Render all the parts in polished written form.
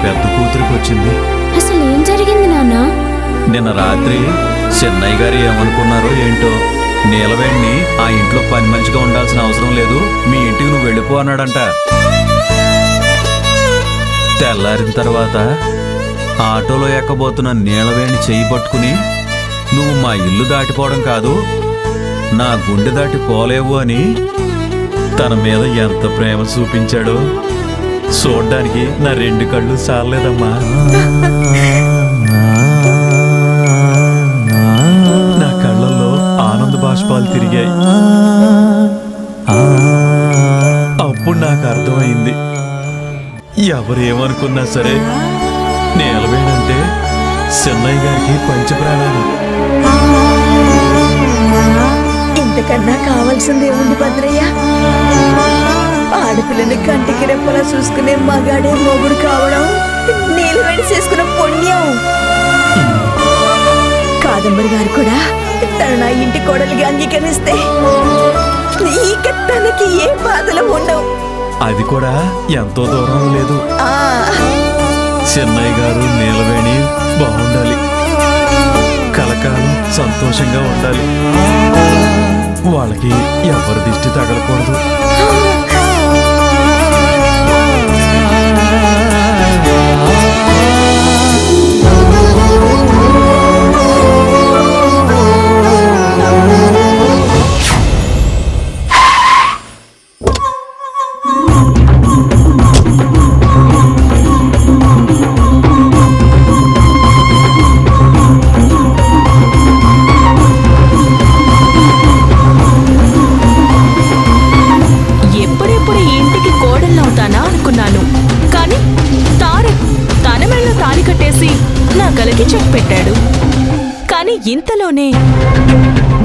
పెద్ద కూతురికి వచ్చింది. అసలు ఏం జరిగింది నాన్న? నిన్న రాత్రి చెన్నయ్య గారు ఏమనుకున్నారో ఏంటో, నీలవేణ్ణి ఆ ఇంట్లో పని మంచిగా ఉండాల్సిన అవసరం లేదు, మీ ఇంటికి నువ్వు వెళ్ళిపో అన్నాడంట. తెల్లారిన తర్వాత ఆటోలో ఎక్కబోతున్న నీలవేణి చెయ్యి పట్టుకుని, నువ్వు మా ఇల్లు దాటిపోవడం కాదు, నా గుండె దాటి పోలేవు అని తన మీద ఎంత ప్రేమ చూపించాడో చూడ్డానికి నా 2 కళ్ళు చాలలేదమ్మా. నా కళ్ళల్లో ఆనంద బాష్పాలు తిరిగాయి. అప్పుడు నాకు అర్థమైంది, ఎవరేమనుకున్నా సరే నీలవేణంటే చెన్నయ్య గారికి పంచప్రాణాలు. ఇంతకన్నా కావాల్సింది ఏముంది భద్రయ్య? ఆడపిల్లని కంటికి రెప్పలా చూసుకునే మగాడే మొగుడు కావడం నీలవేణి చేసుకున్న పుణ్యం. కాదంబరి గారు కూడా తన నా ఇంటి కోడలిగా అంగీకరిస్తే ఇక తనకి ఏ బాధలు ఉండవు. అది కూడా ఎంతో దూరం లేదు. చెన్నయ్య గారు నీలవేణి బాగుండాలి, కలకాలం సంతోషంగా ఉండాలి, వాళ్ళకి ఎవరి దిష్టి తగలకూడదు. ఇంతలోనే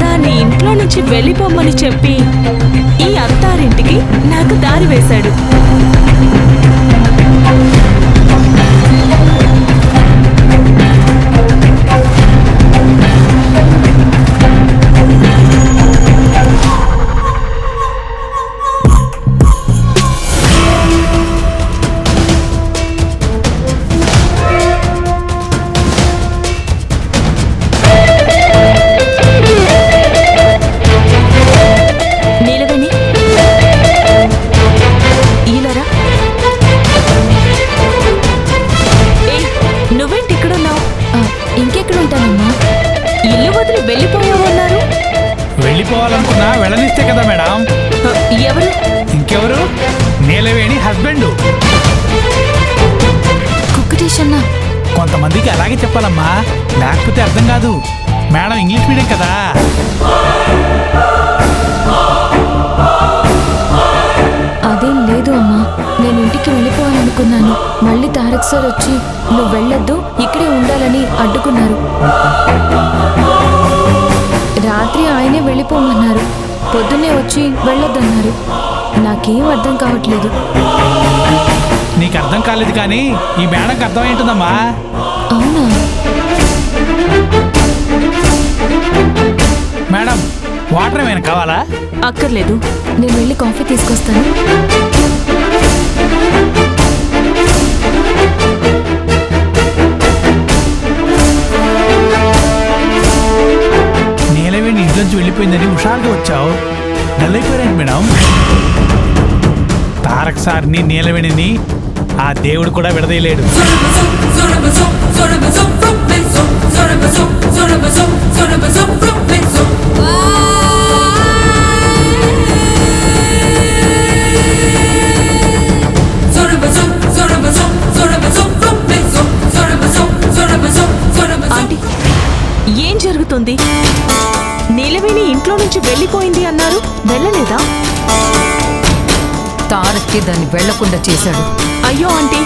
దాన్ని ఇంట్లో నుంచి వెళ్ళిపోమని చెప్పి ఈ అత్తారింటికి నాకు దారి వేశాడు. వెళ్ళిపోవాలనుకున్నా వెళ్ళనిస్తే కదా మేడం. ఎవరు? ఇంకెవరు, నీలవేణి హస్బెండ్. కుక్కటేషన్న. కొంతమందికి అలాగే చెప్పాలమ్మా, లేకపోతే అర్థం కాదు. మేడం ఇంగ్లీష్ మీడియం కదా. అదేం లేదు అమ్మా, నేను ఇంటికి వెళ్ళిపోవాలనుకున్నాను. మళ్ళీ తారక్ సార్ వచ్చి నువ్వు వెళ్ళొద్దు, ఇక్కడే ఉండాలని అడ్డుకున్నారు. రాత్రి ఆయనే వెళ్ళిపోమన్నారు, పొద్దున్నే వచ్చి వెళ్ళొద్దన్నారు. నాకేం అర్థం కావట్లేదు. నీకు అర్థం కాలేదు కానీ ఈ మేడంకి అర్థం ఏంటుందమ్మా. అవునా మేడం, వాటర్ ఏమైనా కావాలా? అక్కర్లేదు, నేను వెళ్ళి కాఫీ తీసుకొస్తాను. నీలవేణి ఇంట్లోంచి వెళ్ళిపోయిందని హుషారుగా వచ్చావు, డల్ అయిపోయారండి మేడం. తారక్ సార్ని నీలవేణిని ఆ దేవుడు కూడా విడదీయలేడు. ఏం జరుగుతుంది? నీలవేణి ఇంట్లో నుంచి వెళ్ళిపోయింది అన్నారు, వెళ్ళలేదా? తారక్కి దాన్ని వెళ్లకుండా చేశాడు. అయ్యో ఆంటీ,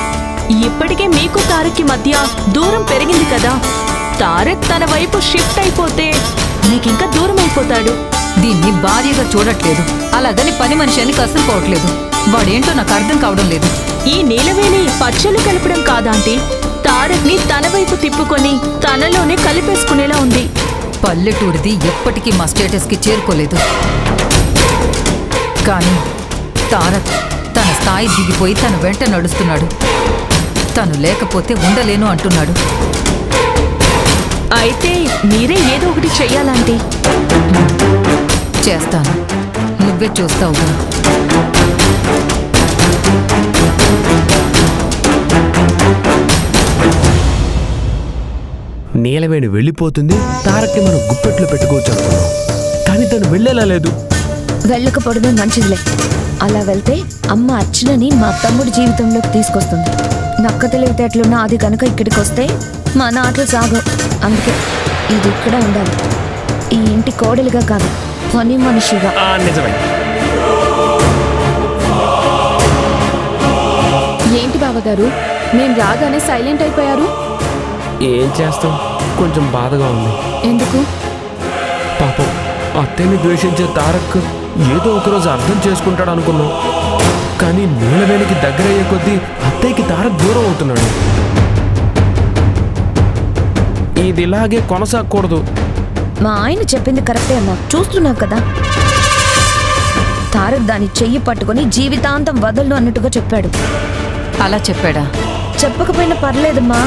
ఇప్పటికే మీకు తారక్కి మధ్య దూరం పెరిగింది కదా. తారక్ తన వైపు షిఫ్ట్ అయిపోతే నీకింకా దూరం అయిపోతాడు. దీన్ని భార్యగా చూడట్లేదు, అలాగని పని మనిషి అని కసులుకోవట్లేదు. వాడేంటో నాకు అర్థం కావడం లేదు. ఈ నీలవేణి పచ్చళ్ళు కలపడం కాదాంటీ, తారక్ ని తన వైపు తిప్పుకొని తనలోనే కలిపేసుకునేలా ఉంది. పల్లెటూరిది ఎప్పటికీ మా స్టేటస్ కి చేరుకోలేదు. కానీ తారక్ తన స్థాయి దిగిపోయి తన వెంట నడుస్తున్నాడు. తను లేకపోతే ఉండలేను అంటున్నాడు. అయితే మీరే ఏదో ఒకటి చెయ్యాలంటే. చేస్తాను, నువ్వే చూస్తావుగా. నీలవేణి వెళ్ళిపోతుంది, తారక్ని మనం గుప్పెట్లో పెట్టుకోవచ్చు అనుకున్నాం, కానీ తను వెళ్ళేలా లేదు. వెళ్ళకపోవడమే మంచిదిలే. అలా వెళ్తే అమ్మ అర్చనని మా తమ్ముడి జీవితంలోకి తీసుకొస్తుంది. నక్క తెలివితేటలున్న అది కనుక ఇక్కడికి వస్తే మా నాటలు సాగవు. అందుకే ఇది ఇక్కడ ఉండాలి. ఈ ఇంటి కోడలిగా కాదు, పని మనిషిగా. నిజమే. ఏంటి బావగారు, నేను రాగానే సైలెంట్ అయిపోయారు? ఏం చేస్తాం, కొంచెం బాధగా ఉంది. ఎందుకు? పాపం అత్తయ్యని ద్వేషించే తారక్ ఏదో ఒకరోజు అర్థం చేసుకుంటాడు అనుకున్నాం, కానీ నీలవేణికి దగ్గరయ్యే కొద్దీ అత్తయ్యకి తారక్ దూరం అవుతున్నాడు. ఇది ఇలాగే కొనసాగకూడదు. మా ఆయన చెప్పింది కరెక్టే అన్నా, చూస్తున్నావు కదా. తారక్ దాని చెయ్యి పట్టుకొని జీవితాంతం వదలను అన్నట్టుగా చెప్పాడు. అలా చెప్పాడా? చెప్పకపోయినా పర్లేదమ్మా,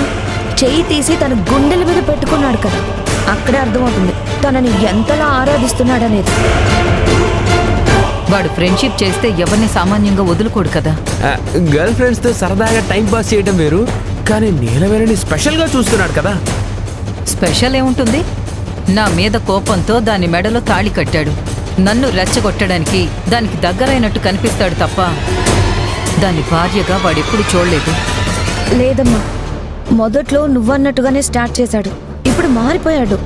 చెయ్యి తీసి తన గుండెల మీద పెట్టుకున్నాడు కదా. అక్కడే అర్థమవుతుంది తనని ఎంతలా ఆరాధిస్తున్నాడనేది. వాడు ఫ్రెండ్షిప్ చేస్తే ఎవరిని సామాన్యంగా వదులుకోడు కదా. గర్ల్ ఫ్రెండ్స్తో సరదాగా టైం పాస్ చేయడం వేరు, కానీ నీలవేణిని స్పెషల్గా చూస్తున్నాడు కదా. స్పెషల్ ఏముంటుంది? నా మీద కోపంతో దాని మెడలో తాళి కట్టాడు. నన్ను రెచ్చగొట్టడానికి దానికి దగ్గరైనట్టు కనిపిస్తాడు తప్ప దాని భార్యగా వాడెప్పుడు చూడలేదు. లేదమ్మా, మొదట్లో నువ్వన్నట్టుగానే స్టార్ట్ చేశాడు, ఇప్పుడు మారిపోయాడు.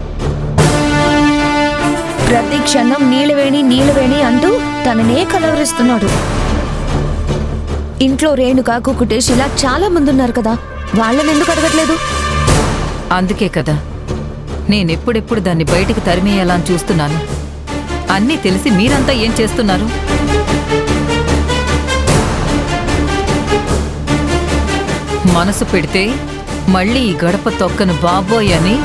ప్రతి క్షణం నీలవేణి నీలవేణి అంటూ తననే కలవరిస్తున్నాడు. ఇంట్లో రేణుక, కుకుటేష్ ఇలా చాలా మంది ఉన్నారు కదా, వాళ్ళని ఎందుకు అడగట్లేదు? అందుకే కదా నేనెప్పుడెప్పుడు దాన్ని బయటికి తరిమేయాలా అని చూస్తున్నాను. అన్నీ తెలిసి మీరంతా ఏం చేస్తున్నారు? మనసు పెడితే మళ్ళీ ఈ గడప తొక్కను బాబోయ్ అని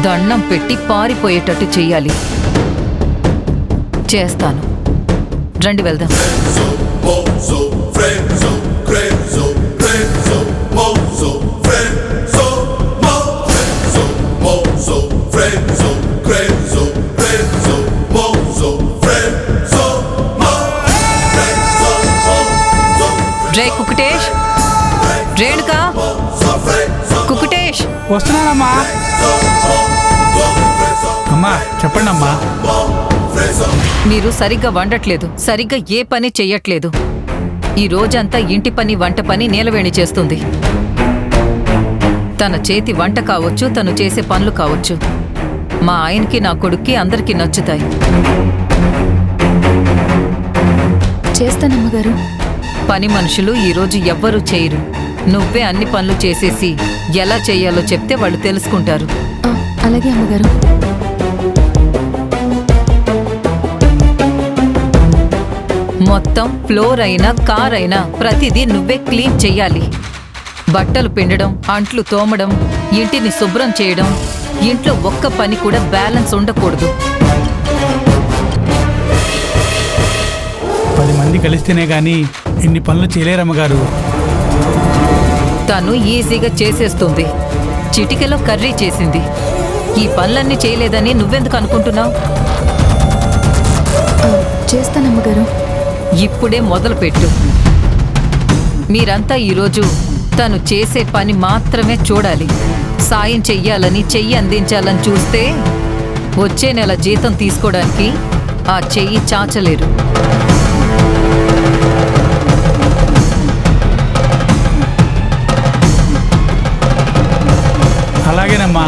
దండం పెట్టి పారిపోయేటట్టు చెయ్యాలి. చేస్తాను, రండి వెళ్దాం. రే కుకుటేష్, రేణుకా, కుకుటేష్. వస్తున్నానమ్మా. అమ్మా చెప్పండి అమ్మా. మీరు సరిగ్గా వండట్లేదు, సరిగ్గా ఏ పని చెయ్యట్లేదు. ఈ రోజంతా ఇంటి పని వంట పని నీలవేణి చేస్తుంది. తన చేతి వంట కావచ్చు, తను చేసే పనులు కావచ్చు, మా ఆయనకి నా కొడుక్కి అందరికీ నచ్చుతాయి. చేస్తానమ్మగారు. పని మనుషులు ఈరోజు ఎవ్వరూ చేయరు. నువ్వే అన్ని పనులు చేసేసి ఎలా చెయ్యాలో చెప్తే వాళ్ళు తెలుసుకుంటారు. అలాగే అమ్మగారు. మొత్తం ఫ్లోర్ అయినా కార్ అయినా ప్రతిదీ నువ్వే క్లీన్ చెయ్యాలి. బట్టలు పిండడం, అంట్లు తోమడం, ఇంటిని శుభ్రం చేయడం, ఇంట్లో ఒక్క పని కూడా బ్యాలెన్స్ ఉండకూడదు. 10 మంది కలిస్తేనే గాని ఇన్ని పనులు చేయలేరమ్మగారు. తను ఈజీగా చేసేస్తుంది. చిటికెలో కర్రీ చేసింది. ఈ పనులన్నీ చేయలేదని నువ్వెందుకు అనుకుంటున్నావు? చేస్తానమ్మగారు. ఇప్పుడే మొదలుపెట్టు. మీరంతా ఈరోజు తను చేసే పని మాత్రమే చూడాలి. సాయం చెయ్యాలని, చెయ్యి అందించాలని చూస్తే వచ్చే నెల జీతం తీసుకోవడానికి ఆ చెయ్యి చాచలేరు. అలాగేనమ్మా.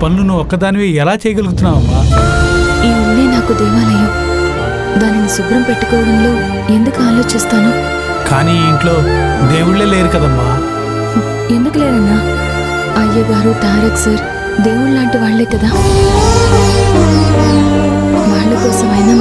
పనులు నువ్వు ఒక్కదానివి ఎలా చేయగలుగుతున్నావమ్మా? ఈ ఇల్లే నాకు దేవాలయం. దానిని శుభ్రం పెట్టుకోవడంలో ఎందుకు ఆలోచిస్తాను? కానీ ఈ ఇంట్లో దేవుళ్ళే లేరు కదమ్మా. ఎందుకు లేరన్నా? అయ్యగారు, తారక్ సార్ దేవుళ్ళ లాంటి వాళ్లే కదా. వాళ్ళ కోసమైనా